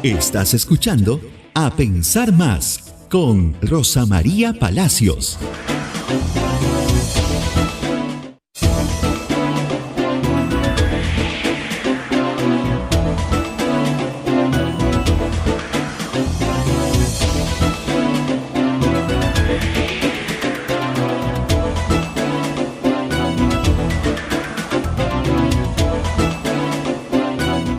Estás escuchando A Pensar Más con Rosa María Palacios.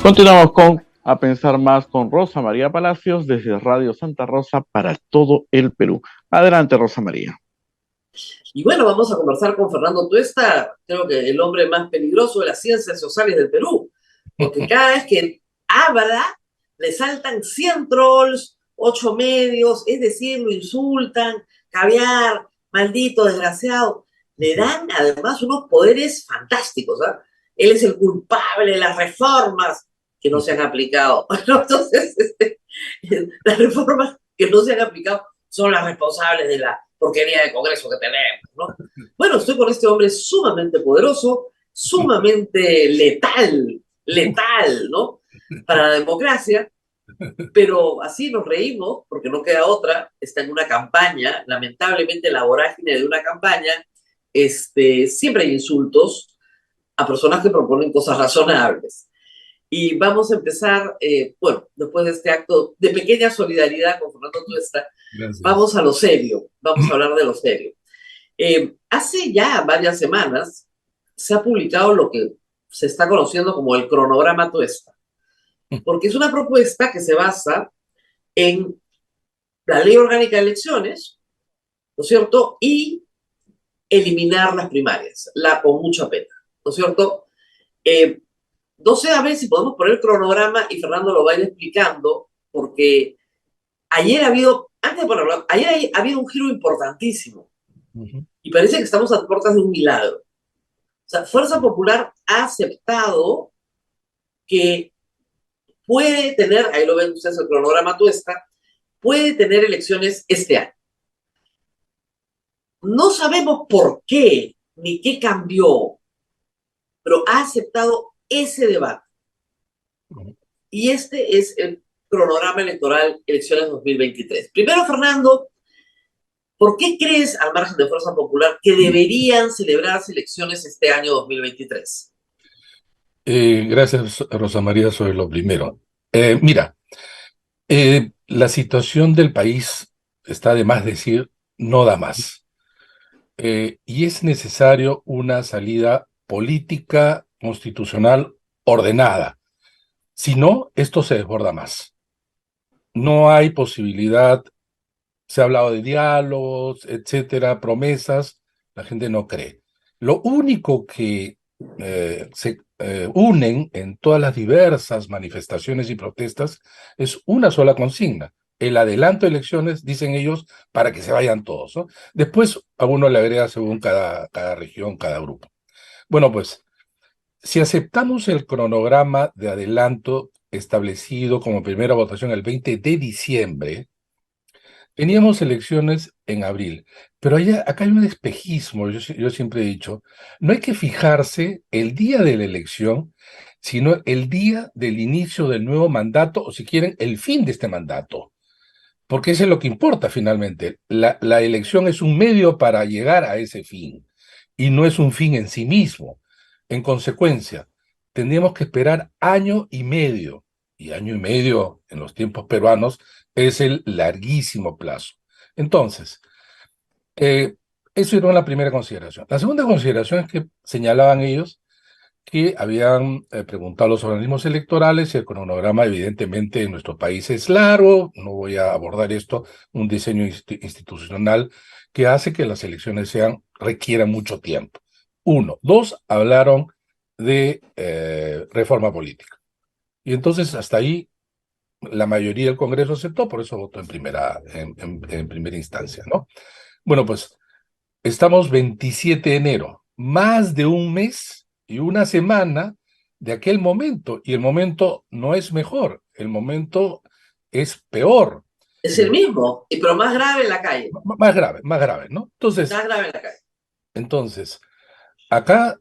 Continuamos con A Pensar Más con Rosa María Palacios desde Radio Santa Rosa para todo el Perú. Adelante, Rosa María. Y bueno, vamos a conversar con Fernando Tuesta, creo que el hombre más peligroso de las ciencias sociales del Perú, porque cada vez que habla le saltan 100 trolls, 8 medios, es decir, lo insultan, caviar, maldito, desgraciado. Le dan además unos poderes fantásticos, ¿eh? Él es el culpable de las reformas que no se han aplicado. Entonces, las reformas que no se han aplicado son las responsables de la porquería de Congreso que tenemos, ¿no? Bueno, estoy con este hombre sumamente poderoso, sumamente letal, ¿no? Para la democracia, pero así nos reímos, porque no queda otra, está en una campaña, lamentablemente la vorágine de una campaña, siempre hay insultos a personas que proponen cosas razonables. Y vamos a empezar, bueno, después de este acto de pequeña solidaridad con Fernando Tuesta, vamos a lo serio, vamos a hablar de lo serio. Hace ya varias semanas se ha publicado lo que se está conociendo como el cronograma Tuesta, porque es una propuesta que se basa en la ley orgánica de elecciones, ¿no es cierto? Y eliminar las primarias, con mucha pena, ¿no es cierto? No sé a ver si podemos poner el cronograma y Fernando lo va a ir explicando, porque ayer ha habido, antes de ponerlo, ayer ha habido un giro importantísimo. Y parece que estamos a puertas de un milagro. O sea, Fuerza Popular ha aceptado que puede tener, ahí lo ven ustedes el cronograma Tuesta, puede tener elecciones este año. No sabemos por qué ni qué cambió, pero ha aceptado ese debate. Y este es el cronograma electoral elecciones 2023. Primero, Fernando, ¿por qué crees, al margen de Fuerza Popular, que deberían celebrarse elecciones este año 2023? Gracias, Rosa María, sobre lo primero. Mira, la situación del país, está de más decir, no da más. Y es necesario una salida política, constitucional, ordenada. Si no, esto se desborda más. No hay posibilidad, se ha hablado de diálogos, etcétera, promesas, la gente no cree. Lo único que se unen en todas las diversas manifestaciones y protestas es una sola consigna: el adelanto de elecciones, dicen ellos, para que se vayan todos, ¿no? Después a uno le agrega según cada región, cada grupo. Bueno, pues, si aceptamos el cronograma de adelanto establecido como primera votación el 20 de diciembre, teníamos elecciones en abril, pero acá hay un espejismo. Yo siempre he dicho, no hay que fijarse el día de la elección, sino el día del inicio del nuevo mandato, o si quieren, el fin de este mandato, porque eso es lo que importa finalmente. La elección es un medio para llegar a ese fin, y no es un fin en sí mismo. En consecuencia, tendríamos que esperar año y medio en los tiempos peruanos es el larguísimo plazo. Entonces, eso era la primera consideración. La segunda consideración es que señalaban ellos que habían preguntado a los organismos electorales y el cronograma evidentemente en nuestro país es largo, no voy a abordar esto, un diseño institucional que hace que las elecciones requieran mucho tiempo. Uno. Dos, hablaron de reforma política. Y entonces hasta ahí la mayoría del Congreso aceptó, por eso votó en primera instancia, ¿no? Bueno, pues estamos 27 de enero, más de un mes y una semana de aquel momento, y el momento no es mejor, el momento es peor. Es el mismo, pero más grave en la calle. Más grave, ¿no? Entonces, más grave en la calle. Entonces, acá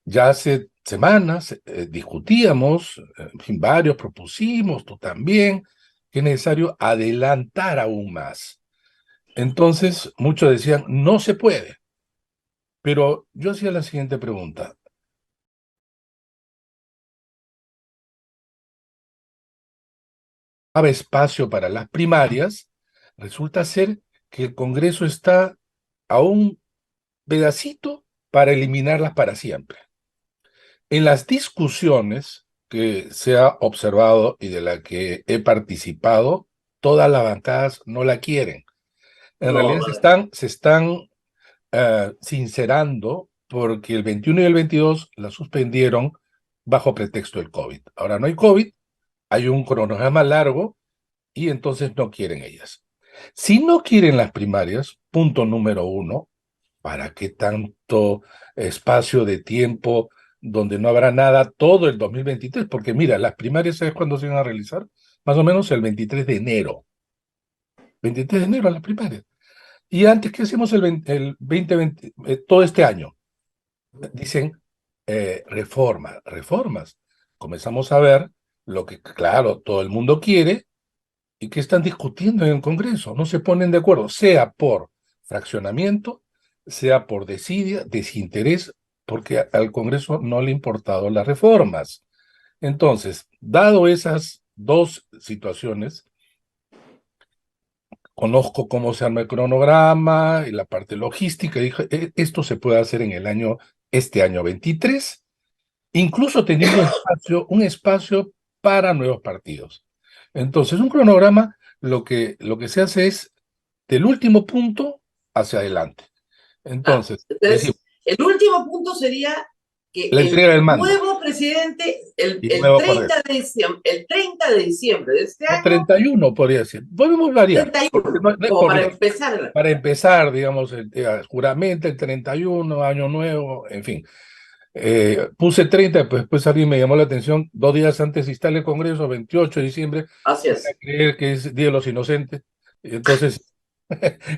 ya hace semanas discutíamos, en fin, varios propusimos, tú también, que es necesario adelantar aún más. Entonces, muchos decían, no se puede. Pero yo hacía la siguiente pregunta. ¿Había espacio para las primarias? Resulta ser que el Congreso está a un pedacito para eliminarlas para siempre. En las discusiones que se ha observado y de la que he participado, todas las bancadas no la quieren. En No, realidad se están sincerando porque el 21 y el 22 la suspendieron bajo pretexto del COVID. Ahora no hay COVID, hay un cronograma largo y entonces no quieren ellas. Si no quieren las primarias, punto número uno, ¿para qué tanto espacio de tiempo donde no habrá nada todo el 2023? Porque mira, las primarias, ¿sabes cuándo se van a realizar? Más o menos el 23 de enero. 23 de enero a las primarias. Y antes, ¿qué hacemos el 2020, todo este año? Dicen reformas. Comenzamos a ver lo que, claro, todo el mundo quiere y que están discutiendo en el Congreso. No se ponen de acuerdo, sea por fraccionamiento, sea por desidia, desinterés, porque al Congreso no le han importado las reformas. Entonces, dado esas dos situaciones, conozco cómo se arma el cronograma y la parte logística, y dije, esto se puede hacer en este año 23, incluso teniendo un espacio para nuevos partidos. Entonces, un cronograma, lo que se hace es del último punto hacia adelante. Entonces, decimos, Entonces, el último punto sería que la entrega el del mando nuevo presidente, y nuevo Congreso. el 30 de diciembre de este O año, 31 podría ser. Podemos variar. 31, como Por para ejemplo, empezar. para empezar, digamos, juramento el 31, año nuevo, en fin. Puse 30, pues después alguien me llamó la atención, 2 días antes instala el Congreso, 28 de diciembre, Así van a es. creer que es Día de los Inocentes, y entonces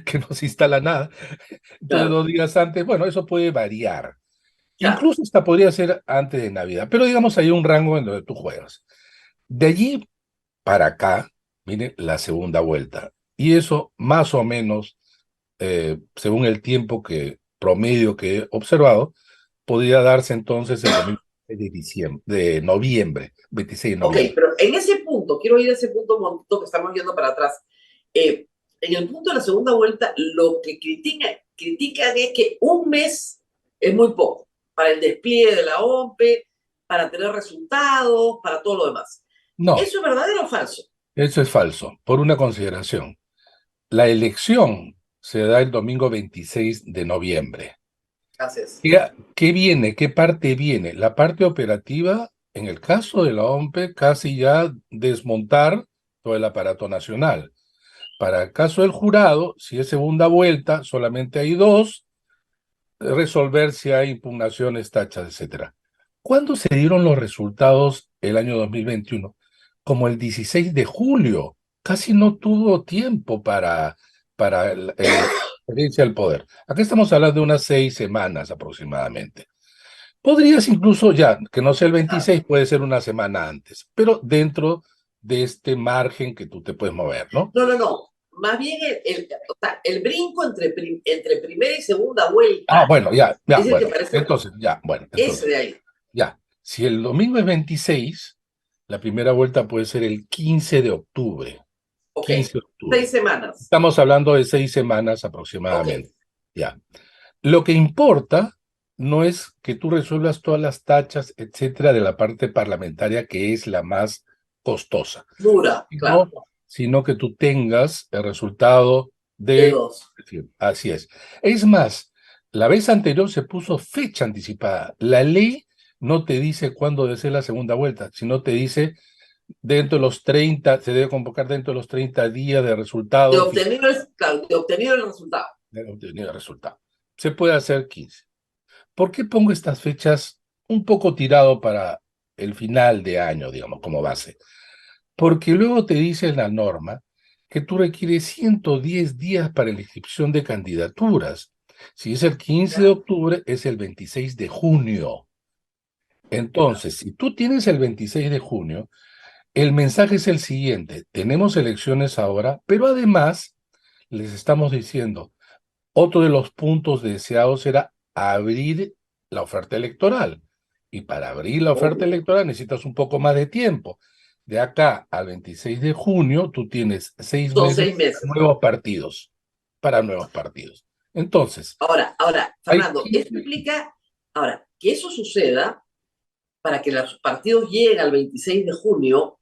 que no se instala nada. Entonces Claro, 2 días antes, bueno, eso puede variar. claro. Incluso hasta podría ser antes de Navidad, pero digamos hay un rango en donde tú juegas. De allí para acá viene la segunda vuelta. Y eso más o menos, según el tiempo promedio que he observado, podría darse entonces el domingo de noviembre, 26 de Ok, noviembre. pero en ese punto, quiero ir a ese punto un momentito que estamos yendo para atrás. En el punto de la segunda vuelta, lo que critican es que un mes es muy poco para el despliegue de la OMPE, para tener resultados, para todo lo demás. No, ¿Eso es verdadero o falso? eso es falso, por una consideración. La elección se da el domingo 26 de noviembre. Gracias. ¿Qué viene? ¿Qué parte viene? La parte operativa, en el caso de la OMPE, casi ya desmontar todo el aparato nacional. Para el caso del jurado, si es segunda vuelta, solamente hay dos, resolver si hay impugnaciones, tachas, etcétera. ¿Cuándo se dieron los resultados el año 2021? Como el 16 de julio. Casi no tuvo tiempo para la transferencia del poder. Aquí estamos hablando de unas 6 semanas aproximadamente. Podrías incluso ya, que no sea el 26, puede ser una semana antes, pero dentro de este margen que tú te puedes mover, ¿no? No, no, no. Más bien o sea, el brinco entre primera y segunda vuelta Bueno, ya, es el que bueno. parece Entonces, ya, bueno, ese entonces, de ahí. ya. Si el domingo es 26, la primera vuelta puede ser el 15 de octubre. Ok. 15 de Seis octubre. semanas. Estamos hablando de 6 semanas Ok. aproximadamente. Ya. Lo que importa no es que tú resuelvas todas las tachas, etcétera, de la parte parlamentaria, que es la más costosa, Dura, claro. sino, sino que tú tengas el resultado De de... dos. Así es. Es más, la vez anterior se puso fecha anticipada. La ley no te dice cuándo debe ser la segunda vuelta, sino te dice dentro de los 30, se debe convocar dentro de los 30 días de De resultado final, obtener claro, de obtener el resultado. de obtenido el resultado. Se puede hacer 15. ¿Por qué pongo estas fechas un poco tirado para el final de año, digamos, como base? Porque luego te dice la norma que tú requieres 110 días para la inscripción de candidaturas. Si es el 15 de octubre, es el 26 de junio. Entonces, si tú tienes el 26 de junio, El mensaje es el siguiente: tenemos elecciones ahora, pero además les estamos diciendo, otro de los puntos deseados era abrir la oferta electoral. Y para abrir la oferta electoral necesitas un poco más de tiempo. De acá al 26 de junio, tú tienes 6 Son meses 6 meses. para nuevos partidos. Entonces, Ahora, hay Fernando, 15. esto implica, ahora, que eso suceda para que los partidos lleguen al 26 de junio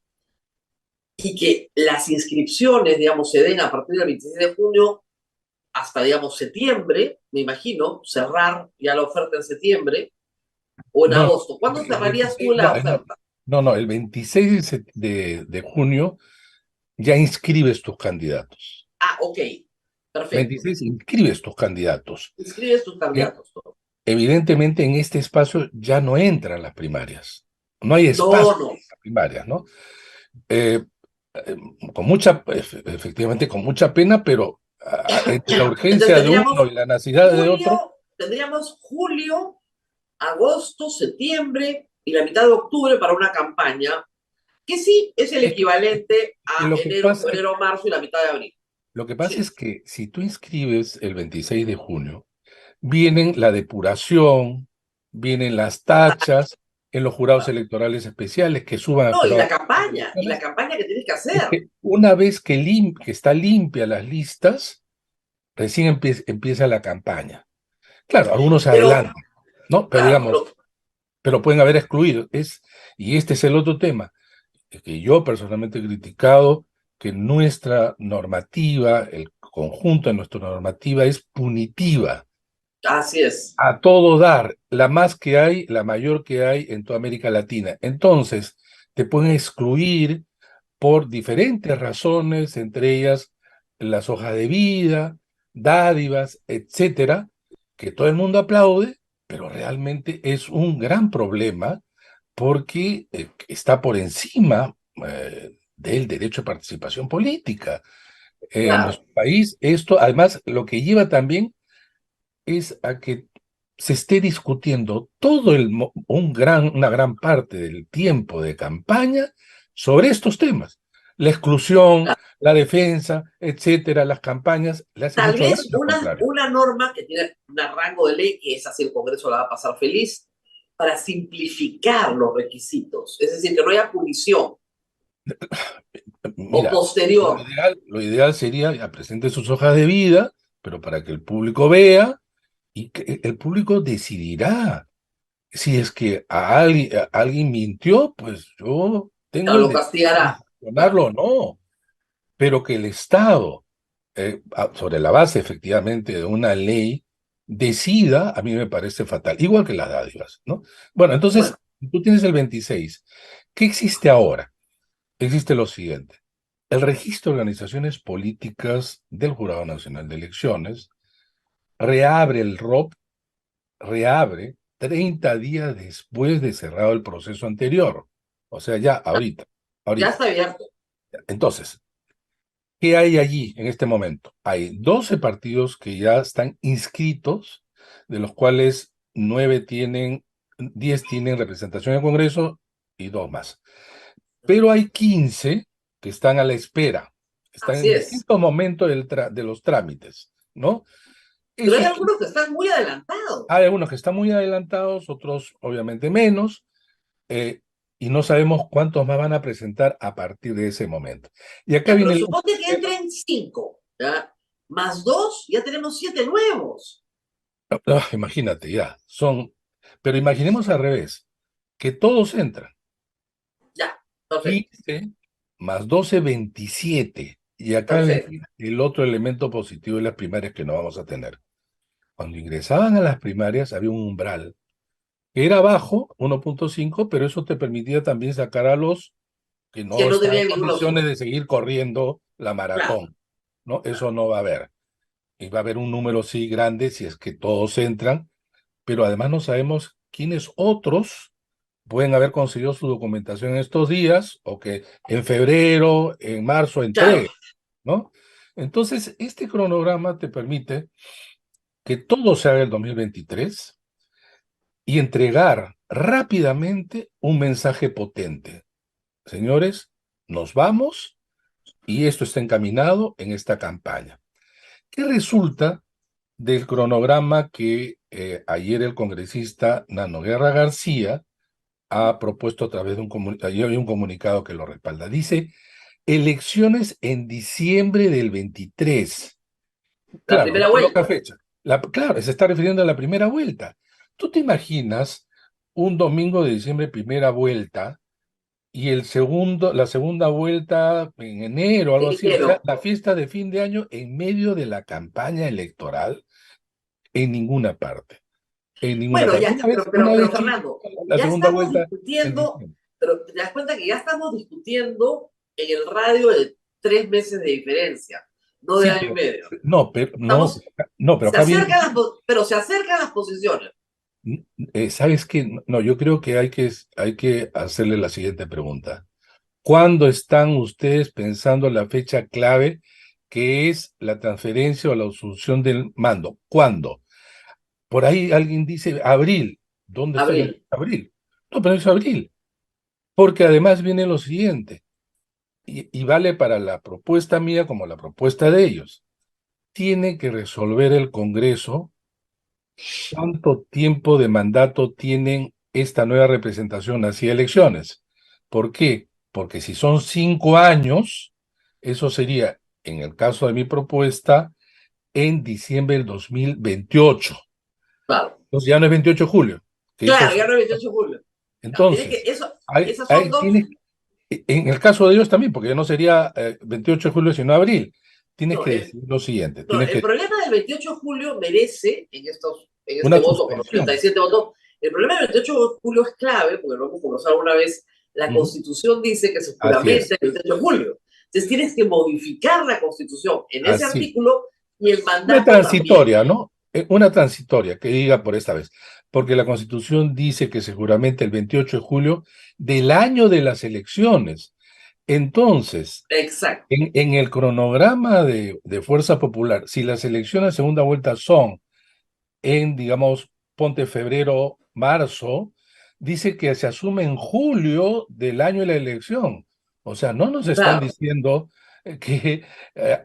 y que las inscripciones, digamos, se den a partir del 26 de junio hasta, digamos, septiembre, me imagino, cerrar ya la oferta en septiembre o en No, agosto. ¿Cuándo el cerrarías tú 26, la oferta? el 26 de junio ya inscribes tus candidatos. Ah, ok, perfecto. 26 inscribes tus candidatos. Inscribes tus Eh, candidatos. ¿No? Evidentemente en este espacio ya no entran las primarias. No hay No, espacio no. en las primarias, ¿no? Eh, con mucha, efectivamente, con mucha pena, pero entre la Entonces urgencia de uno y la necesidad de otro, tendríamos julio, agosto, septiembre y la mitad de octubre para una campaña que sí es el es que, equivalente a lo que enero, pasa, febrero, marzo y la mitad de abril. lo que pasa es Sí. que si tú inscribes el 26 de junio, vienen la depuración, vienen las tachas en los jurados electorales especiales que suban a No, jurados y la electorales. campaña que tienes que Es hacer. que una vez que está limpia las listas, recién empieza la campaña. Claro, algunos se Pero, adelantan, ¿no? Pero claro, digamos, pero pueden haber excluido. Y este es el otro tema, que yo personalmente he criticado, que nuestra normativa, el conjunto de nuestra normativa es punitiva, así es. a todo dar, la más que hay, la mayor que hay en toda América Latina. Entonces, te pueden excluir por diferentes razones, entre ellas las hojas de vida, dádivas, etcétera, que todo el mundo aplaude, pero realmente es un gran problema porque está por encima del derecho de participación política. En Claro. nuestro país, esto además lo que lleva también es a que se esté discutiendo una gran parte del tiempo de campaña sobre estos temas. La exclusión, Claro. la defensa, etcétera, las campañas, le hace Tal mucho daño, vez al contrario. una norma que tiene un rango de ley, que es así, el Congreso la va a pasar feliz, para simplificar los requisitos. Es decir, que no haya punición o Mira, posterior. lo ideal sería ya presente sus hojas de vida, pero para que el público vea y que el público decidirá. Si es que a alguien mintió, pues yo tengo Claro, el lo derecho de castigará. Claro. sancionarlo o no, pero que el Estado, sobre la base efectivamente de una ley, decida, a mí me parece fatal, igual que las dádivas, ¿no? Bueno, entonces, Bueno, tú tienes el 26. ¿Qué existe ahora? Existe lo siguiente. El registro de organizaciones políticas del Jurado Nacional de Elecciones reabre el ROP, reabre 30 días después de cerrado el proceso anterior. O sea, ya ahorita, ya ahorita. está abierto. Entonces, ¿qué hay allí en este momento? Hay 12 partidos que ya están inscritos, de los cuales 10 tienen representación en el Congreso y 2 más. Pero hay 15 que están a la espera, están Así en es. distintos momentos de los trámites, ¿no? Pero hay Esos algunos que están muy adelantados. Hay algunos que están muy adelantados, otros obviamente menos, eh, y no sabemos cuántos más van a presentar a partir de ese momento. Y acá Ya, pero viene el otro suponte que tema. entren 5, ¿ya? Más 2, ya tenemos 7 nuevos. Imagínate, pero imaginemos al revés, que todos entran, Ya, perfecto, 15 más 12, 27. Y acá perfecto. viene el otro elemento positivo de las primarias que no vamos a tener. Cuando ingresaban a las primarias había un umbral que era bajo, 1.5, pero eso te permitía también sacar a los que Que no no están en tenían ninguno. condiciones de seguir corriendo la Claro, maratón, ¿no? Eso no va a haber. Y va a haber un número sí grande si es que todos entran, pero además no sabemos quiénes otros pueden haber conseguido su documentación en estos días o que en febrero, en marzo claro. entreguen, ¿no? Entonces, este cronograma te permite que todo se haga el 2023 y entregar rápidamente un mensaje potente. Señores, nos vamos y esto está encaminado en esta campaña. ¿Qué resulta del cronograma que ayer el congresista Nano Guerra García ha propuesto a través de un comunicado que lo respalda? Dice, elecciones en diciembre del 23. La Claro, primera no coloca vuelta. fecha. Claro, se está refiriendo a la primera vuelta. ¿Tú te imaginas un domingo de diciembre, primera vuelta, y la segunda vuelta en enero, algo así? O sea, Enero. la fiesta de fin de año en medio de la campaña electoral, en ninguna parte. En ninguna Bueno, parte. ya está, Una pero vez Chile, Fernando, la ya segunda estamos vuelta en discutiendo, diciembre. pero te das cuenta que ya estamos discutiendo en el radio de 3 meses de diferencia, no de Sí, año y medio. no, pero, no, Estamos, no, pero se acá viene. acercan pero se acercan las posiciones. ¿Sabes qué? No, yo creo que hay que hacerle la siguiente pregunta. ¿Cuándo están ustedes pensando la fecha clave que es la transferencia o la asunción del mando? ¿Cuándo? Por ahí alguien dice abril. ¿Dónde está la fecha? Abril. Abril? No, pero es abril. Porque además viene lo siguiente, y vale para la propuesta mía como la propuesta de ellos. Tiene que resolver el Congreso cuánto tiempo de mandato tienen esta nueva representación hacia elecciones. ¿Por qué? Porque si son 5 años, eso sería, en el caso de mi propuesta, en diciembre del 2028. Claro. Entonces ya no es 28 de julio. Que eso Claro, es- ya no es 28 de julio. No, tiene que, Entonces, esas son dos. en el caso de ellos también, porque ya no sería 28 de julio, sino abril. Tienes No, que decir lo siguiente, no, tienes el que problema del 28 de julio merece, en este una voto, con los suspensión. 37 votos, el problema del 28 de julio es clave, porque lo hemos conversado alguna vez, la Ujú. Constitución dice que se Así es, juramenta el 28 de julio. Entonces tienes que modificar la Constitución en ese así es. artículo y el Una mandato también. transitoria, ¿no? Una transitoria que diga por esta vez, porque la Constitución dice que seguramente el 28 de julio del año de las elecciones. Entonces, Exacto. en el cronograma de Fuerza Popular, si las elecciones de segunda vuelta son en, digamos, ponte febrero, marzo, dice que se asume en julio del año de la elección. O sea, no nos están Claro, diciendo que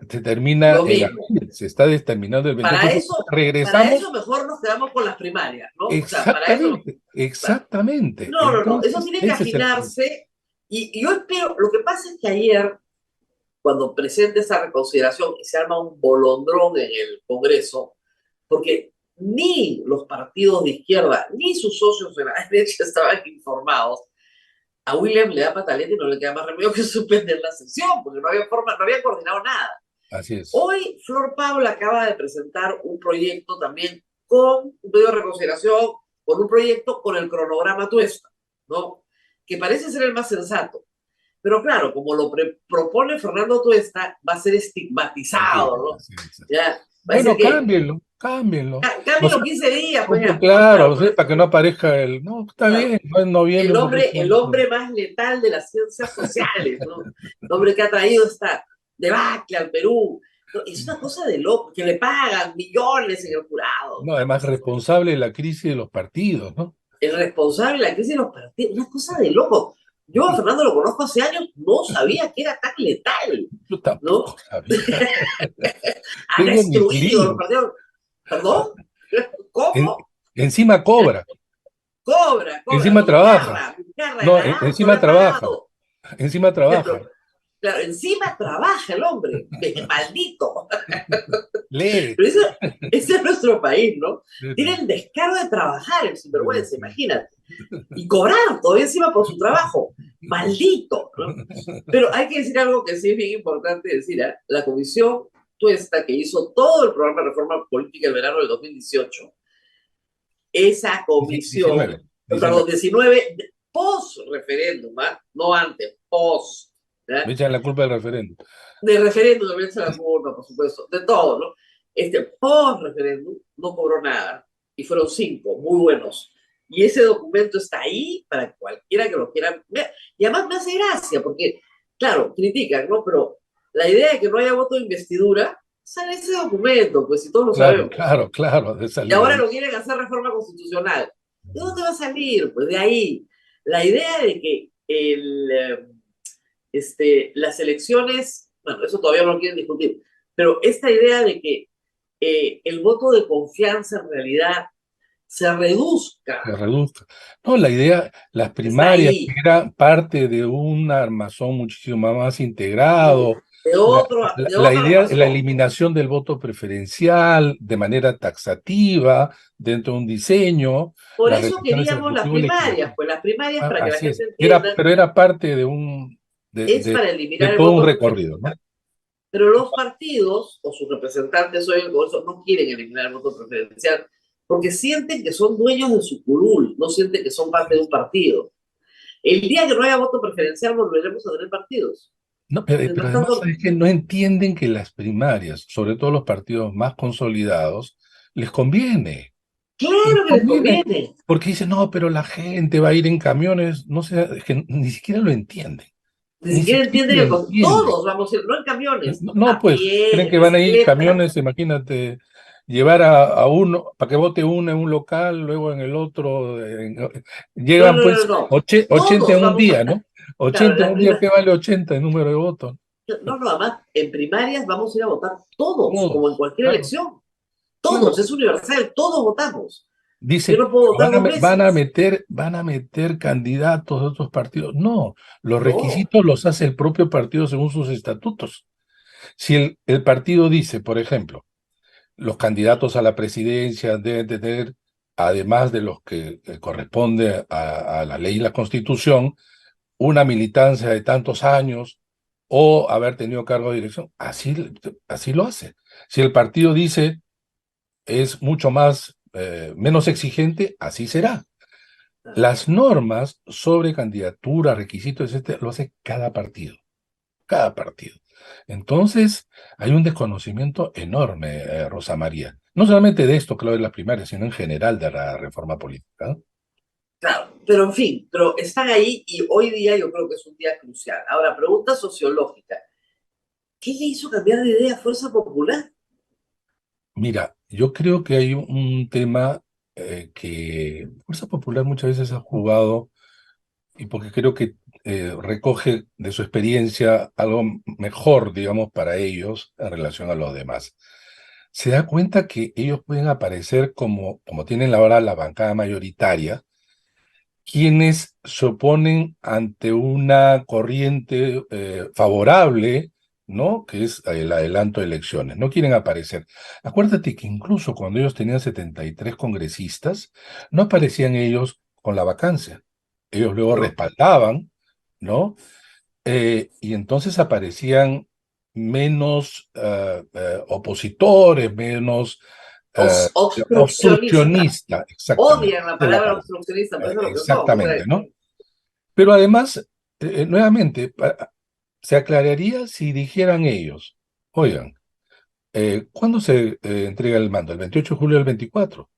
se termina lo en mismo. abril, se está determinando el 28 Para de julio. eso, para Regresamos eso mejor nos quedamos con las primarias, ¿no? O sea, para eso. exactamente, exactamente. No, no, no. Eso Entonces, tiene que ese es el punto. afinarse. Y yo espero, lo que pasa es que ayer cuando presente esa reconsideración y se arma un bolondrón en el Congreso, porque ni los partidos de izquierda ni sus socios de la derecha estaban informados, a William le da pataleta y no le queda más remedio que suspender la sesión, porque no había forma, no había coordinado nada. Así es. Hoy Flor Paula acaba de presentar un proyecto también con un pedido de reconsideración, con un proyecto con el cronograma Tuesta, ¿no? Que parece ser el más sensato. Pero claro, como lo propone Fernando Tuesta, va a ser Así estigmatizado, es, ¿no? así es. Ya, va a decir Bueno, que cámbienlo, cámbienlo. cambien No sé, los 15 días, pues ya, pues claro, claro, o sea, para que no aparezca no, está claro. bien, no en noviembre, un poquito. El hombre más letal de las ciencias sociales, ¿no? El hombre que ha traído esta debacle al Perú. ¿No? Es una cosa de loco, que le pagan millones en el jurado. No, además responsable de la crisis de los partidos, ¿no? El responsable de la crisis de los partidos, una cosa de loco. Yo a Fernando lo conozco hace años, no sabía que era tan letal, Yo ¿no? tampoco sabía. Ha Tengo mis destruido los líos. partidos. ¿Perdón? En- ¿Cómo? Encima cobra, Cobra, encima trabaja. Vizcarra No, es barato, le encima ha trabaja, pagado. encima trabaja. Claro, encima trabaja el hombre, maldito. Lee. Pero ese es nuestro país, ¿no? Tiene el descaro de trabajar, el sinvergüenza, imagínate. Y cobrar todavía encima por su trabajo. Maldito, ¿no? Pero hay que decir algo que sí es bien importante decir, ¿eh? La comisión Tuesta que hizo todo el programa de reforma política del verano del 2018, esa comisión, 19, perdón, 19. 19, post-referéndum, ¿eh? No antes, post. Me ¿eh? echan la culpa del referéndum. De referéndum también se la culpa, por supuesto, de todo, ¿no? Post-referéndum no cobró nada y fueron 5 muy buenos. Y ese documento está ahí para cualquiera que lo quiera ver. Y además me hace gracia porque, claro, critican, ¿no? Pero la idea de que no haya voto de investidura sale ese documento, pues si todos lo Claro, sabemos. claro, claro, de Y salir ahora ahí. lo quieren hacer reforma constitucional. ¿De dónde va a salir? Pues de ahí. La idea de que las elecciones, bueno, eso todavía no lo quieren discutir, pero esta idea de que el voto de confianza en realidad se reduzca, se reduzca. No, la idea, las está primarias, que ahí. era parte de un armazón muchísimo más integrado, la, De la otra idea de la razón. eliminación del voto preferencial de manera taxativa dentro de un diseño, Por las eso relaciones queríamos las primarias, ejecutivo-legislativo. pues las primarias, para que la Así es. gente entienda, Pero era parte de un, es para de eliminar el todo un voto recorrido, ¿no? preferencial. Pero los partidos o sus representantes hoy en el Congreso no quieren eliminar el voto preferencial porque sienten que son dueños de su curul, no sienten que son parte de un partido. El día que no haya voto preferencial volveremos a tener partidos. No, pero Mientras además tanto, es que no entienden que las primarias, sobre todo los partidos más consolidados, les conviene. Les claro que les conviene. conviene. Porque dicen, no, pero la gente va a ir en camiones, no sé, es que ni siquiera lo entienden. Ni Ni siquiera siquiera entienden lo que entienden. todos vamos a ir, no en camiones, No, a pues, pie, creen en que van a ir bicicleta. camiones, imagínate, llevar a uno, para que vote uno en un local, luego en el otro, No, llegan no, no, pues no. 80 Todos en un vamos día, a. ¿no? Claro, 80 en en las un día, primas. ¿qué vale 80 el número de votos? No, no, además, en primarias vamos a ir a votar todos, como en Todos, cualquier claro, elección. claro. Todos, es universal, todos votamos. Yo Dice, no puedo votar dos veces. van a meter candidatos de otros partidos. No, los No, requisitos los hace el propio partido según sus estatutos. Si el partido dice, por ejemplo, los candidatos a la presidencia deben tener, además de los que corresponde a la ley y la constitución, una militancia de tantos años o haber tenido cargo de dirección, así lo hace. Si el partido dice es mucho más, menos exigente, así será. Las normas sobre candidatura, requisitos, etcétera, lo hace cada partido, cada partido. Entonces, hay un desconocimiento enorme, Rosa María. No solamente de esto, claro, de las primarias, sino en general de la reforma política, ¿no? claro, pero en fin, pero están ahí y hoy día yo creo que es un día crucial. Ahora, pregunta sociológica. ¿Qué le hizo cambiar de idea a Fuerza Popular? Mira, yo creo que hay un tema que Fuerza Popular muchas veces ha jugado, y porque creo que recoge de su experiencia algo mejor, digamos, para ellos en relación a los demás. Se da cuenta que ellos pueden aparecer como tienen ahora la bancada mayoritaria, quienes se oponen ante una corriente favorable, ¿no? Que es el adelanto de elecciones. No quieren aparecer. Acuérdate que incluso cuando ellos tenían 73 congresistas, no aparecían ellos con la vacancia. Ellos luego ¿No? respaldaban, ¿no? Y entonces aparecían menos opositores, menos Obstruccionista. obstruccionistas, exactamente. Odian la Esa es la palabra palabra. obstruccionista, pero eso es lo que somos. O sea, Exactamente, ¿no? Pero además, nuevamente, se aclararía si dijeran ellos, oigan, ¿cuándo se entrega el mando? ¿El 28 de julio del 24?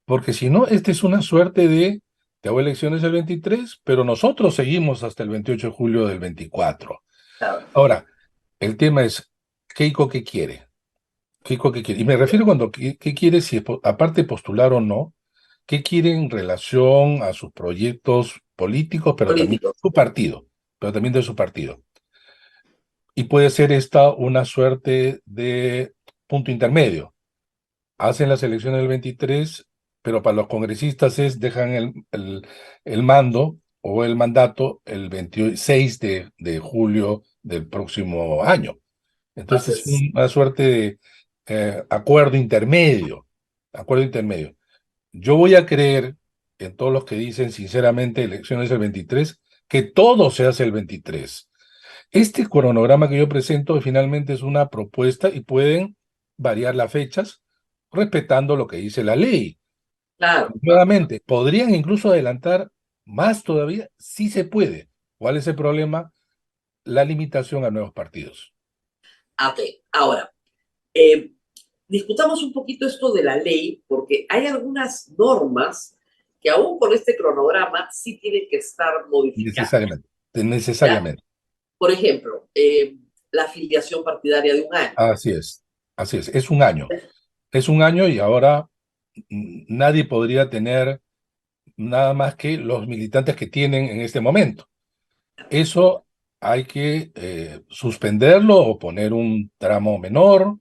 Porque si no, esta es una suerte de, te hago elecciones el 23, pero nosotros seguimos hasta el 28 de julio del 24. claro, Ahora, el tema es, ¿Keiko qué quiere? ¿Keiko qué quiere? Y me refiero cuando, ¿qué quiere? Si aparte de postular o no, ¿qué quiere en relación a sus proyectos políticos, pero también de político. su partido? Pero también de su partido. Y puede ser esta una suerte de punto intermedio. Hacen las elecciones del 23, pero para los congresistas dejan el mando o el mandato el 26 de julio del próximo año. Entonces es Entonces, una suerte de acuerdo intermedio. Acuerdo intermedio. Yo voy a creer en todos los que dicen sinceramente elecciones el 23, que todo se hace el 23. Este cronograma que yo presento finalmente es una propuesta y pueden variar las fechas respetando lo que dice la ley. claro. Nuevamente, podrían incluso adelantar más todavía, sí se puede. ¿Cuál es el problema? La limitación a nuevos partidos. Ok, ahora, eh, discutamos un poquito esto de la ley, porque hay algunas normas que aún con este cronograma sí tienen que estar modificadas. Necesariamente, ¿Ya? necesariamente. Por ejemplo, la afiliación partidaria de un año. Así es, así es. Es un año y ahora nadie podría tener nada más que los militantes que tienen en este momento. Eso hay que suspenderlo o poner un tramo menor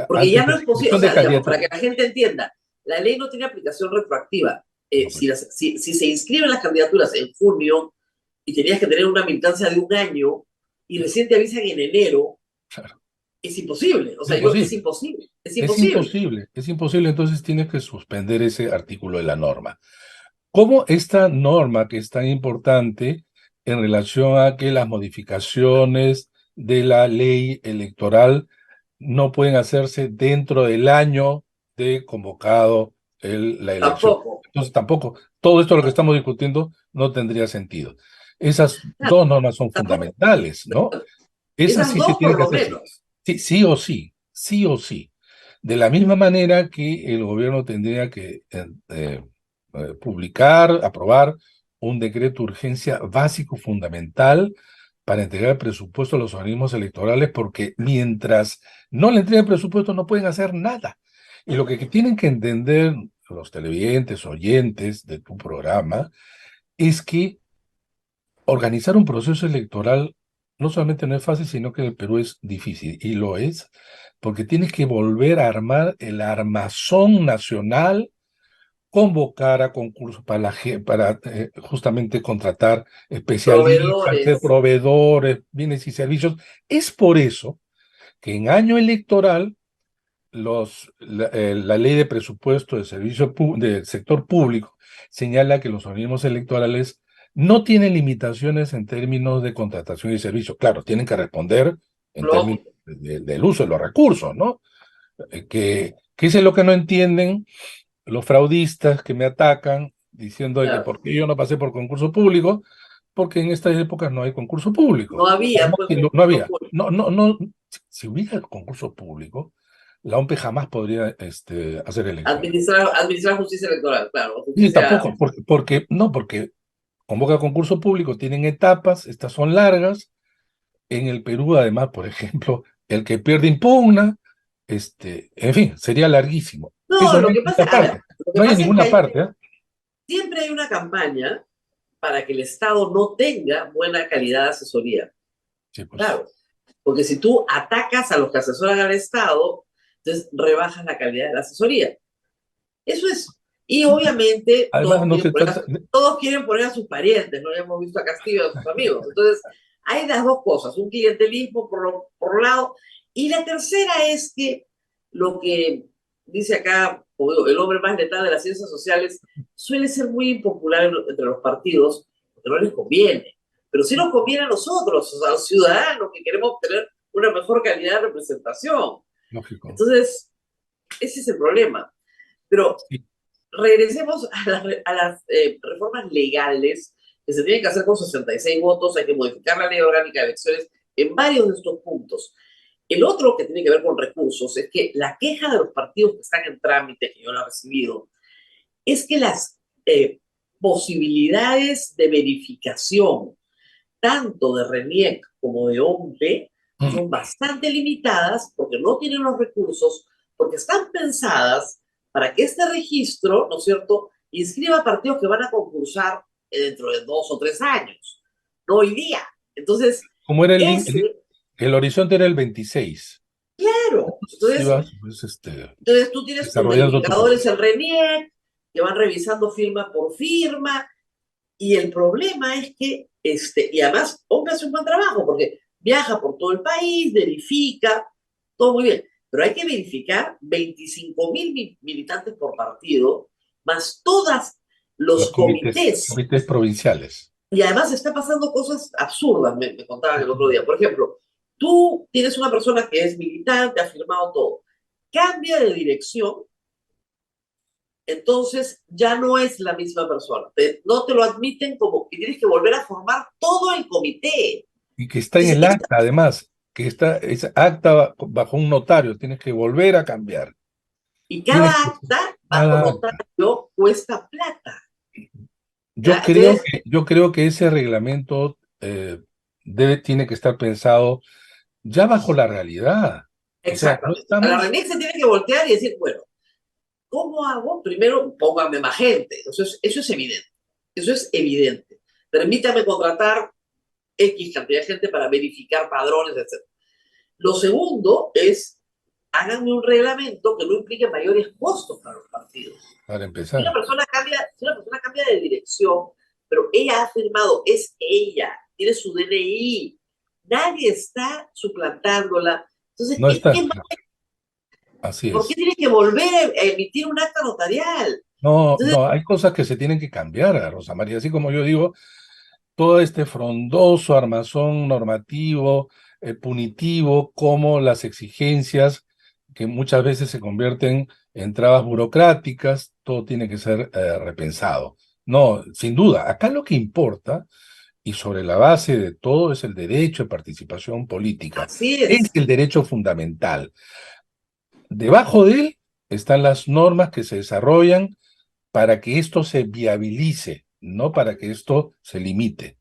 Porque antes ya de no la es posible, o inscripción de sea, digamos, para candidatura. que la gente entienda, la ley no tiene aplicación retroactiva. No, pues, Si se inscriben las candidaturas en junio y tenías que tener una militancia de un año y recién te avisan en enero, claro, es imposible. O es sea, es imposible. imposible. Es Es imposible. imposible, es imposible, entonces tienes que suspender ese artículo de la norma. ¿Cómo esta norma que es tan importante en relación a que las modificaciones de la ley electoral no pueden hacerse dentro del año de convocado la elección? Tampoco. Entonces tampoco, todo esto lo que estamos discutiendo no tendría sentido. Esas dos normas son Tampoco. fundamentales, ¿no? Esas Esas sí se dos tiene por que lo hacer sí. menos. Sí, sí o sí, sí o sí. De la misma manera que el gobierno tendría que publicar, aprobar un decreto de urgencia básico fundamental para entregar el presupuesto a los organismos electorales, porque mientras no le entreguen presupuesto no pueden hacer nada. Y lo que tienen que entender los televidentes, oyentes de tu programa, es que organizar un proceso electoral no solamente no es fácil, sino que en el Perú es difícil, y lo es, porque tienes que volver a armar el armazón nacional, convocar a concursos para justamente contratar especialistas, ser Proveedores. proveedores, bienes y servicios. Es por eso que en año electoral la ley de presupuesto del sector público señala que los organismos electorales no tienen limitaciones en términos de contratación y servicio. Claro, tienen que responder en términos Lógico. del uso de los recursos, ¿no? Que es lo que no entienden los fraudistas que me atacan diciendo de que Claro. por qué yo no pasé por concurso público, porque en estas épocas no hay concurso público. No había, Además, pues, que no concurso había. público. No, no, no. Si hubiera concurso público, la OMP jamás podría hacer elecciones. Administrar justicia electoral, claro. Y Justicia. tampoco, porque convoca concurso público, tienen etapas, estas son largas. En el Perú, además, por ejemplo, el que pierde impugna, en fin, sería larguísimo. No, Eso no lo hay que en pasa, ninguna a ver, parte. lo que No hay en pasa es que ninguna parte, ¿eh? siempre hay una campaña para que el Estado no tenga buena calidad de asesoría. Sí, pues. Claro, porque si tú atacas a los que asesoran al Estado, entonces rebajas la calidad de la asesoría. Eso es. Y obviamente Además, no se trata. todos quieren poner a sus parientes, no hemos visto a Castillo y a sus amigos. Entonces, hay las dos cosas, un clientelismo por un lado, y la tercera es que lo que dice acá como digo, el hombre más letal de las ciencias sociales suele ser muy impopular entre los partidos, porque no les conviene. Pero sí nos conviene a nosotros, o sea, a los ciudadanos que queremos tener una mejor calidad de representación. Lógico. Entonces, ese es el problema. Pero Sí. regresemos a las reformas legales que se tienen que hacer con 66 votos. Hay que modificar la ley orgánica de elecciones en varios de estos puntos. El otro que tiene que ver con recursos es que la queja de los partidos que están en trámite, que yo la he recibido, es que las posibilidades de verificación, tanto de RENIEC como de OMP, son bastante limitadas porque no tienen los recursos, porque están pensadas para que este registro, ¿no es cierto?, inscriba partidos que van a concursar dentro de 2 o 3 años, no hoy día. Entonces, Como era ese, el horizonte era el 26. claro, Sí entonces, vas, pues, entonces tú tienes tus desarrollando tu verificadores proceso. en RENIEC, que van revisando firma por firma, y el problema es que, y además, OMP hace un buen trabajo, porque viaja por todo el país, verifica, todo muy bien, pero hay que verificar 25.000 militantes por partido, más todas Los los comités, comités. comités provinciales. Y además está pasando cosas absurdas, me contaban el otro día. Por ejemplo, tú tienes una persona que es militante, ha firmado todo, cambia de dirección, entonces ya no es la misma persona. No te lo admiten como que tienes que volver a formar todo el comité. Y que está en el acta, además, que es acta bajo un notario, tienes que volver a cambiar. Y Tienes cada que acta bajo cada acta. notario cuesta plata. Yo ¿Ya? creo Entonces, que, yo creo que ese reglamento tiene que estar pensado ya bajo la realidad. O sea, no exactamente. A la estamos. remix se tiene que voltear y decir, bueno, ¿cómo hago? Primero, póngame más gente. Eso es evidente. Eso es evidente. Permítame contratar X cantidad de gente para verificar padrones, etc. Lo segundo es, háganme un reglamento que no implique mayores costos para los partidos. Para Si una empezar. persona cambia de dirección, pero ella ha firmado, es ella, tiene su DNI, nadie está suplantándola. Entonces, No está. ¿qué Así ¿por qué es. tienes que volver a emitir un acta notarial? No, Entonces, no, hay cosas que se tienen que cambiar, Rosa María. Así como yo digo, todo este frondoso armazón normativo, punitivo, como las exigencias que muchas veces se convierten en trabas burocráticas, todo tiene que ser repensado. No, sin duda, acá lo que importa, y sobre la base de todo, es el derecho de participación política. así Es es. el derecho fundamental. Debajo de él están las normas que se desarrollan para que esto se viabilice, no para que esto se limite.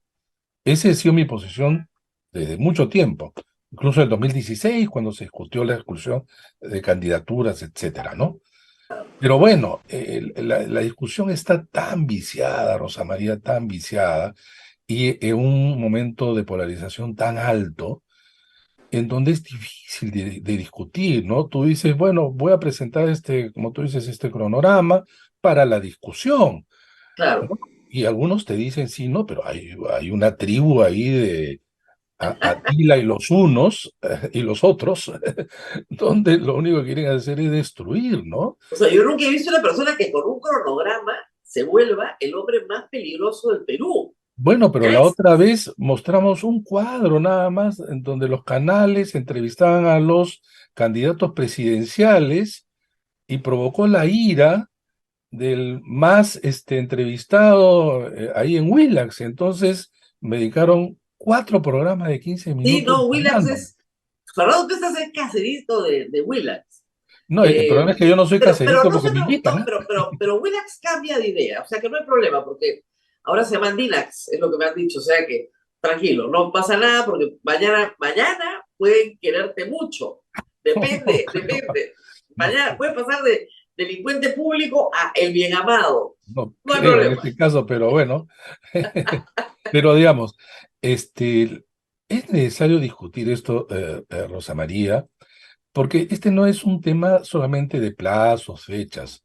Esa ha sido mi posición desde mucho tiempo, incluso en el 2016, cuando se discutió la exclusión de candidaturas, etcétera, ¿no? Pero bueno, la discusión está tan viciada, Rosa María, tan viciada, y en un momento de polarización tan alto, en donde es difícil de discutir, ¿no? Tú dices, bueno, voy a presentar este, como tú dices, este cronograma para la discusión, Claro. ¿no? Y algunos te dicen, sí, no, pero hay una tribu ahí de Atila y los unos y los otros, donde lo único que quieren hacer es destruir, ¿no? O sea, yo nunca he visto una persona que con un cronograma se vuelva el hombre más peligroso del Perú. Bueno, pero Ya la es, otra vez mostramos un cuadro nada más en donde los canales entrevistaban a los candidatos presidenciales y provocó la ira del más entrevistado ahí en Willax. Entonces me dedicaron 4 programas de 15 sí, minutos no, Willax hablando. es. Fernando, tú estás el caserito de Willax. No, el problema es que yo no soy Pero caserito no porque se me invitan, preguntó, ¿ah? pero Willax cambia de idea, o sea que no hay problema, porque ahora se llama Dinax, es lo que me han dicho, o sea que tranquilo, no pasa nada, porque mañana pueden quererte mucho, depende. No, Mañana puede pasar de delincuente público a el bien amado, no no hay creo en problema. este caso, pero bueno. Pero digamos, es necesario discutir esto, Rosa María, porque este no es un tema solamente de plazos, fechas.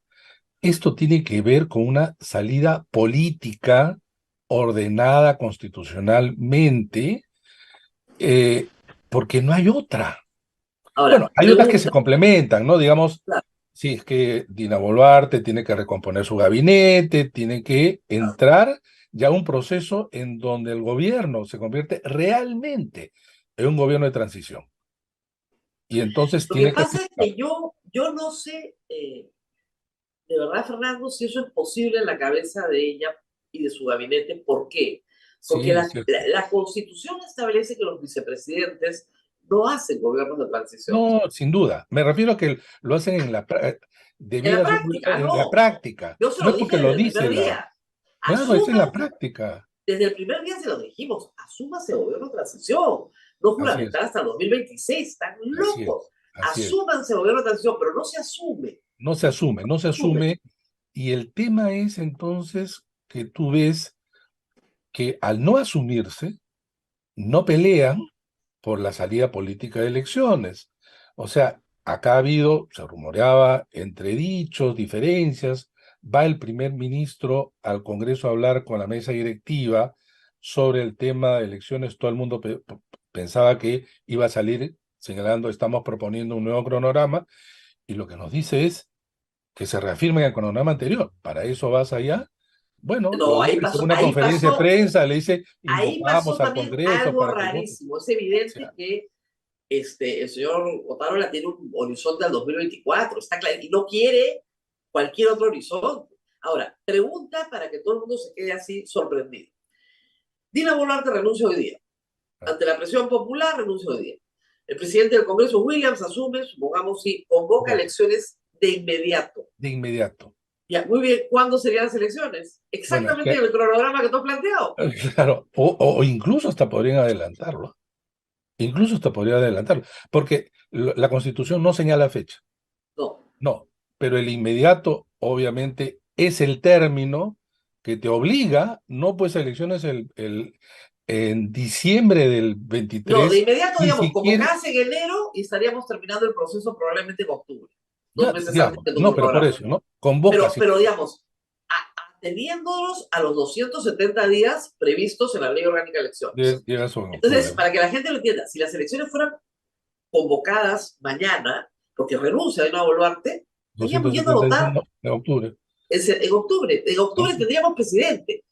Esto tiene que ver con una salida política ordenada constitucionalmente, eh, porque no hay otra. Ahora, Bueno, hay otras que se pregunta, complementan, ¿no? Digamos, claro, si es que Dina Boluarte tiene que recomponer su gabinete, tiene que entrar ya a un proceso en donde el gobierno se convierte realmente en un gobierno de transición. Y entonces lo que tiene que pasa es aceptar. que yo no sé, de verdad, Fernando, si eso es posible en la cabeza de ella y de su gabinete. ¿Por qué? Porque Sí, es cierto. la Constitución establece que los vicepresidentes no hacen gobiernos de transición. No, sin duda. Me refiero a que lo hacen en En la debiera ser práctica, en la no. práctica. Yo se No lo es dije porque desde lo el primer dice la. día. Claro, es en la Asuman, práctica. desde el primer día se lo dijimos, asúmase gobierno de transición. No Así es, juramentar hasta el 2026, están así es, locos. así es. Asúmanse gobierno de transición, pero no se asume. No se asume, no se Asume. asume. Y el tema es entonces que tú ves que al no asumirse, no pelean por la salida política de elecciones. O sea, acá ha habido, se rumoreaba, entredichos, diferencias, va el primer ministro al Congreso a hablar con la mesa directiva sobre el tema de elecciones, todo el mundo pensaba que iba a salir señalando, estamos proponiendo un nuevo cronograma, y lo que nos dice es que se reafirme el cronograma anterior. Para eso vas allá. Bueno, lo No, dices en una conferencia de prensa, le dice, ahí invocamos pasó al también Congreso algo para que vote. rarísimo. Es O evidente sea, que el señor Otárola tiene un horizonte al 2024, está claro, y no quiere cualquier otro horizonte. Ahora, pregunta para que todo el mundo se quede así sorprendido. Dina Boluarte renuncia hoy día. Ante la presión popular, renuncia hoy día. El presidente del Congreso, Williams, asume, supongamos, si convoca voto, elecciones de inmediato. de inmediato. Ya, muy bien, ¿cuándo serían las elecciones? Bueno, es Exactamente que, en el cronograma que tú has planteado. claro, o incluso hasta podrían adelantarlo. Incluso hasta podría adelantarlo. Porque la Constitución no señala fecha. No, No. Pero el inmediato, obviamente, es el término que te obliga, no pues a elecciones en diciembre del No, de 23, inmediato, ni digamos, siquiera, convocadas en enero y estaríamos terminando el proceso probablemente en octubre, dos ya, meses antes digamos, que tu no, pero por programa. eso, ¿no? Convoca, sí, Pero digamos, ateniéndonos a los 270 días previstos en la Ley Orgánica de Elecciones. llega eso en Entonces, octubre, ¿no? para que la gente lo entienda, si las elecciones fueran convocadas mañana, porque renuncia de nuevo Boluarte, estaríamos yendo a 271 votar de octubre. en octubre. En octubre ¿No? tendríamos presidente.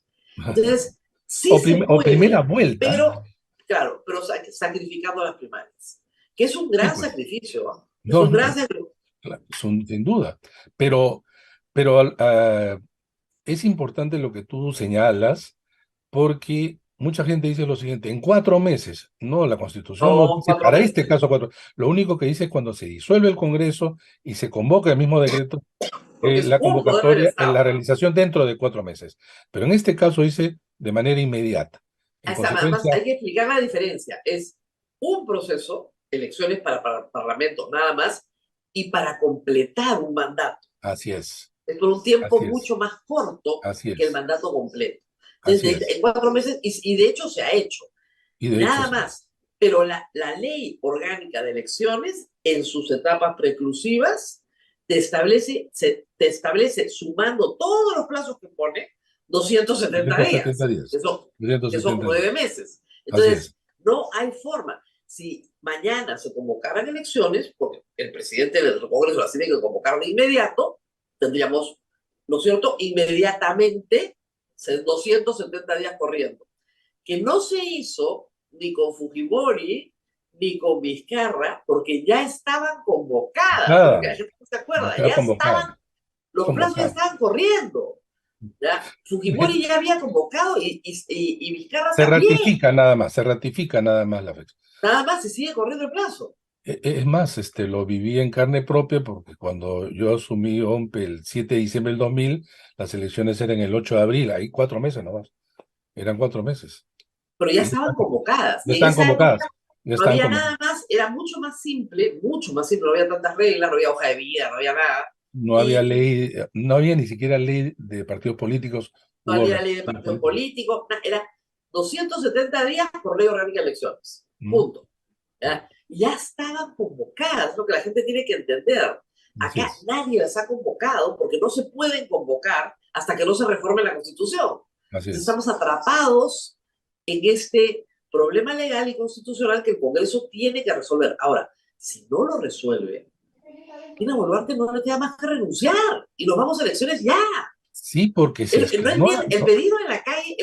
Entonces, sí se O primera puede, vuelta. pero, claro, pero sacrificando las primarias, que es un Sí, gran pues. sacrificio, ¿no? Es No, un no, gran sacrificio. claro, sin duda. Pero es importante lo que tú señalas, porque mucha gente dice lo siguiente, en 4 meses, no, la Constitución no No, dice cuatro para este meses. caso cuatro, lo único que dice es cuando se disuelve el Congreso y se convoca el mismo decreto, Porque es la un poder del convocatoria en la Estado. realización dentro de 4 meses. Pero en este caso dice de manera inmediata. En Además, consecuencia, hay que explicar la diferencia. Es un proceso, elecciones para parlamento, nada más, y para completar un mandato. así es, Es por un tiempo así es, mucho más corto así que el es, mandato completo. así Entonces, es. en 4 meses, y de hecho se ha hecho, Y de hecho, nada sí. más. Pero la ley orgánica de elecciones, en sus etapas preclusivas, te establece, sumando todos los plazos que pone, 270 270 días, días. que son 270 nueve días. meses. Así es. Entonces, no hay forma. Si mañana se convocaran elecciones, porque el presidente del Congreso las tiene que convocar de inmediato, tendríamos, ¿no es cierto?, inmediatamente 270 días corriendo. Que no se hizo ni con Fujimori ni con Vizcarra, porque ya estaban convocadas, es lo que Nada, la gente no se acuerda, está ya estaban, convocada, los plazos ya convocada. estaban corriendo. ¿Ya? Fujimori ya había convocado y Vizcarra también, Se ratifica nada más la fecha. nada más se sigue corriendo el plazo. Es más, lo viví en carne propia porque cuando yo asumí OMPE el 7 de diciembre del 2000, las elecciones eran el 8 de abril, ahí 4 meses nomás, eran 4 meses. Pero ya estaban convocadas. Ya Y en están esa época convocadas, ya no están había convocadas. nada más, era mucho más simple, no había tantas reglas, no había hoja de vida, no había nada. No había Y ley, no había ni siquiera ley de partidos políticos no u había ley de organizaciones partidos políticas. políticos, era 270 días por ley orgánica de elecciones. ¿Mm? Punto. Ya estaban convocadas, lo que la gente tiene que entender. Así Acá es, nadie las ha convocado porque no se pueden convocar hasta que no se reforme la Constitución. así Entonces es. estamos atrapados en este problema legal y constitucional que el Congreso tiene que resolver. Ahora, si no lo resuelve, Dina Boluarte no le queda más que renunciar y nos vamos a elecciones ya. Sí, porque si es que No no, entiende, el pedido en la calle,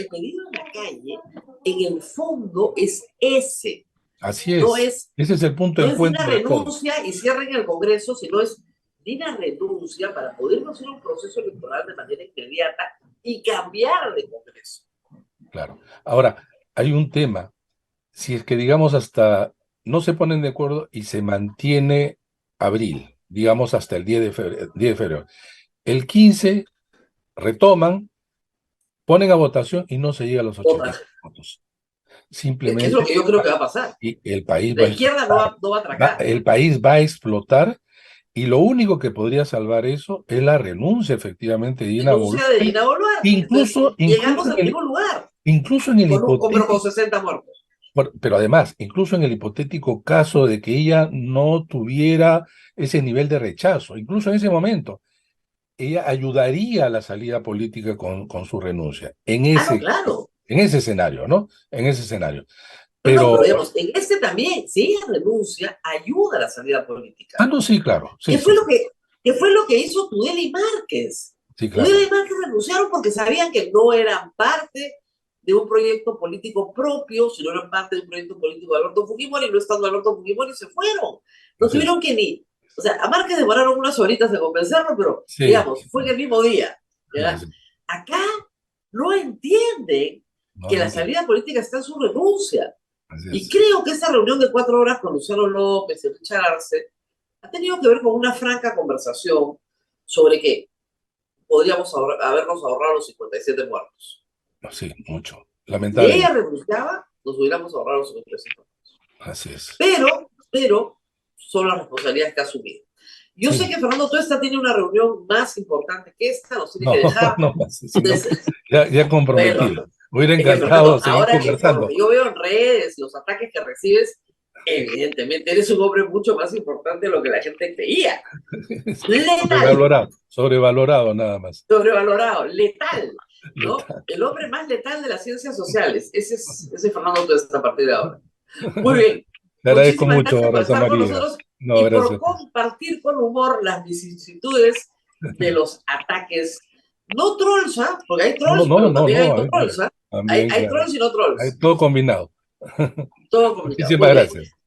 en el fondo es ese. así No es. es, Ese es el punto no de es Dina encuentro de todo. renuncia y cierren el Congreso, sino es Dina renuncia para poder hacer un proceso electoral de manera inmediata y cambiar de Congreso. Claro. Ahora, hay un tema. Si es que, digamos, hasta no se ponen de acuerdo y se mantiene abril, digamos, hasta el 10 de febrero, 10 de febrero. El 15 retoman, ponen a votación y no se llega a los Otra, 80 votos. que es lo Simplemente que yo creo que va a pasar. y el país La izquierda no va a atracar. el país va a explotar y lo único que podría salvar eso es la renuncia, efectivamente, de Dina Denuncia de Boluarte, Dina Boluarte. Entonces, incluso, llegamos al mismo lugar, incluso en el pero con hipotético. 60 muertos. Pero además, incluso en el hipotético caso de que ella no tuviera ese nivel de rechazo, incluso en ese momento, ella ayudaría a la salida política con su renuncia, No, claro. en ese escenario, ¿no? En ese escenario. No, Pero, pero digamos, en este también, si ella renuncia, ayuda a la salida política. no, sí, claro, sí, ¿Qué sí, fue lo que, qué fue lo que hizo Tudela y Márquez? sí, Tudela claro, y Márquez renunciaron porque sabían que no eran parte de un proyecto político propio, sino eran parte de un proyecto político de Alberto Fujimori, y no estando Alberto Fujimori se fueron. No así es. tuvieron que ni... O sea, a Márquez demoraron unas horitas de convencerlo, pero Sí, digamos, fue en el mismo día. ¿Ya? sí, Acá no entienden no, que no la entiendo, salida política está en su renuncia. así Y es. creo que esa reunión de 4 horas con Luciano López y Richard Arce ha tenido que ver con una franca conversación sobre que podríamos habernos ahorrado los 57 muertos. Sí, mucho, Si ella lamentablemente, renunciaba, nos hubiéramos ahorrado los 57 muertos. así es. Pero son las responsabilidades que ha asumido. Yo sé Sí, que Fernando Tuesta tiene una reunión más importante que esta, nos tiene no, que dejar. no más, sino Entonces, ya bueno, comprometido. hubiera Es que, encantado Fernando, seguir ahora que por lo conversando. que yo veo en redes, los ataques que recibes, evidentemente eres un hombre mucho más importante de lo que la gente creía. Letal, Sobrevalorado nada más. sobrevalorado, letal, ¿no? Letal. El hombre más letal de las ciencias sociales. Ese es Fernando Tuesta a partir de ahora. Muy bien. Te agradezco Muchísimas mucho, gracias por Rosa estar con María. nosotros No, y por gracias. compartir con humor las vicisitudes de los ataques. No trolls, ¿ah? Porque hay trolls, pero también hay no trolls, ¿ah? También, Hay claro. trolls y no trolls. Hay todo combinado. Todo combinado. Muchísimas Muy bien. gracias.